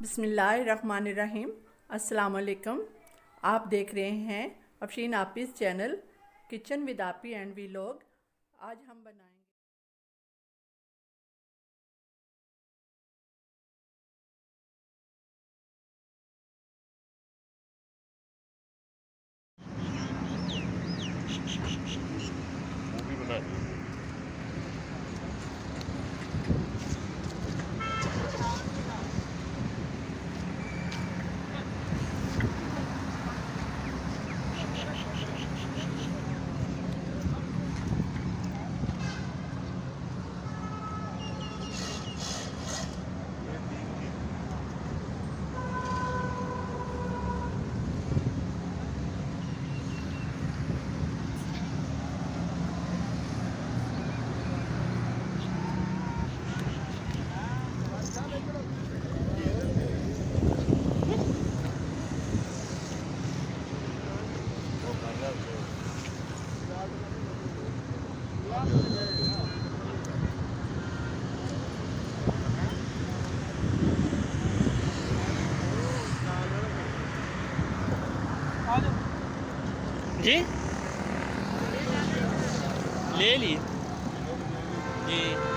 बिस्मिल्लाहिर्रहमानिर्रहीम। अस्सलाम वालेकुम। आप देख रहे हैं Afsheen office channel kitchen with आपी एंड वीलॉग। आज हम बनाएंगे मूवी बना दी। जी ले ली जी।